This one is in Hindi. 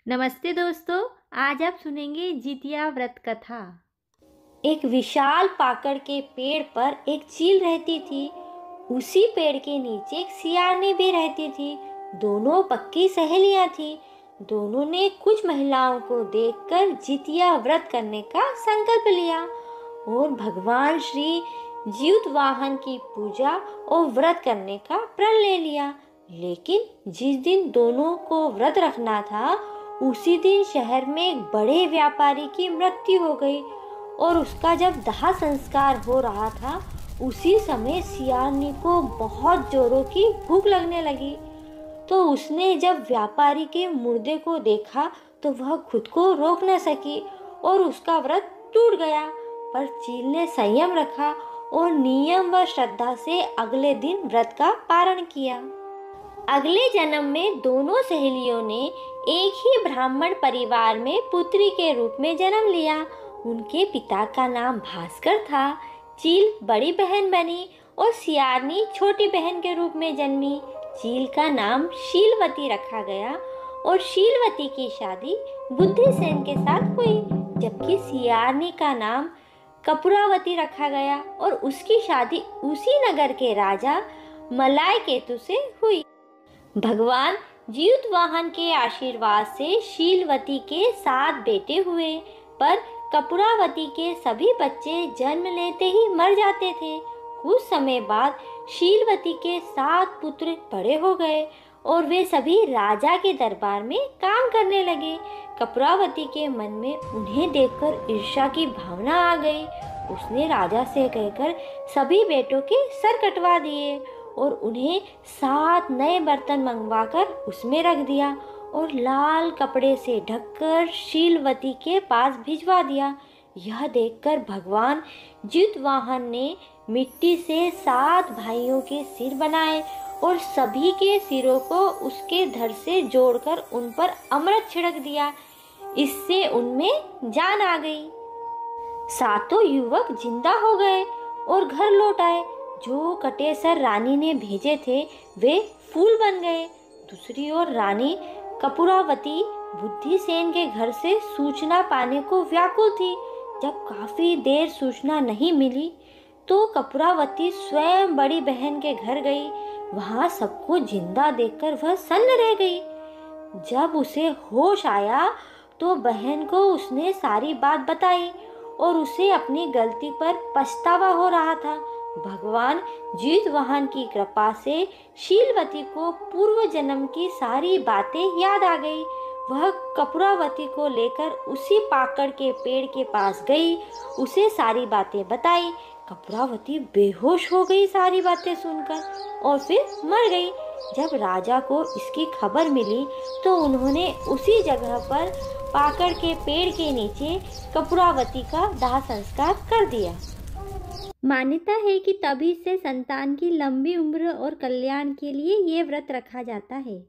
नमस्ते दोस्तों, आज आप सुनेंगे जितिया व्रत कथा। एक विशाल पाकड़ के पेड़ पर एक चील रहती थी। उसी पेड़ के नीचे एक सियारनी भी रहती थी। दोनों पक्की सहेलियां थी। दोनों ने कुछ महिलाओं को देखकर जितिया व्रत करने का संकल्प लिया और भगवान श्री जीतवाहन की पूजा और व्रत करने का प्रण ले लिया। लेकिन जिस दिन दोनों को व्रत रखना था, उसी दिन शहर में एक बड़े व्यापारी की मृत्यु हो गई और उसका जब दाह संस्कार हो रहा था, उसी समय सियारनी को बहुत जोरों की भूख लगने लगी। तो उसने जब व्यापारी के मुर्दे को देखा तो वह खुद को रोक न सकी और उसका व्रत टूट गया। पर चील ने संयम रखा और नियम व श्रद्धा से अगले दिन व्रत का पारण किया। अगले जन्म में दोनों सहेलियों ने एक ही ब्राह्मण परिवार में पुत्री के रूप में जन्म लिया। उनके पिता का नाम भास्कर था। चील बड़ी बहन बनी और सियारनी छोटी बहन के रूप में जन्मी। चील का नाम शीलवती रखा गया और शीलवती की शादी बुद्धिसेन के साथ हुई, जबकि सियारनी का नाम कपूरावती रखा गया और उसकी शादी उसी नगर के राजा मलायकेतु से हुई। भगवान जीतवाहन के आशीर्वाद से शीलवती के 7 बेटे हुए, पर कपूरावती के सभी बच्चे जन्म लेते ही मर जाते थे। कुछ समय बाद शीलवती के 7 पुत्र बड़े हो गए और वे सभी राजा के दरबार में काम करने लगे। कपूरावती के मन में उन्हें देखकर ईर्ष्या की भावना आ गई। उसने राजा से कहकर सभी बेटों के सर कटवा दिए और उन्हें 7 नए बर्तन मंगवाकर उसमें रख दिया और लाल कपड़े से ढककर शीलवती के पास भिजवा दिया। यह देखकर भगवान जीतवाहन ने मिट्टी से 7 भाइयों के सिर बनाए और सभी के सिरों को उसके धड़ से जोड़कर उन पर अमृत छिड़क दिया। इससे उनमें जान आ गई। 7 युवक जिंदा हो गए और घर लौट आए। जो कटे सर रानी ने भेजे थे वे फूल बन गए। दूसरी ओर रानी कपूरावती बुद्धिसेन के घर से सूचना पाने को व्याकुल थी। जब काफी देर सूचना नहीं मिली तो कपूरावती स्वयं बड़ी बहन के घर गई। वहां सबको जिंदा देखकर वह सन्न रह गई। जब उसे होश आया तो बहन को उसने सारी बात बताई और उसे अपनी गलती पर पछतावा हो रहा था। भगवान जीतवाहन की कृपा से शीलवती को पूर्व जन्म की सारी बातें याद आ गई। वह कपूरावती को लेकर उसी पाकड़ के पेड़ के पास गई, उसे सारी बातें बताई। कपूरावती बेहोश हो गई सारी बातें सुनकर और फिर मर गई। जब राजा को इसकी खबर मिली तो उन्होंने उसी जगह पर पाकड़ के पेड़ के नीचे कपूरावती का दाह संस्कार कर दिया। मान्यता है कि तभी से संतान की लंबी उम्र और कल्याण के लिए ये व्रत रखा जाता है।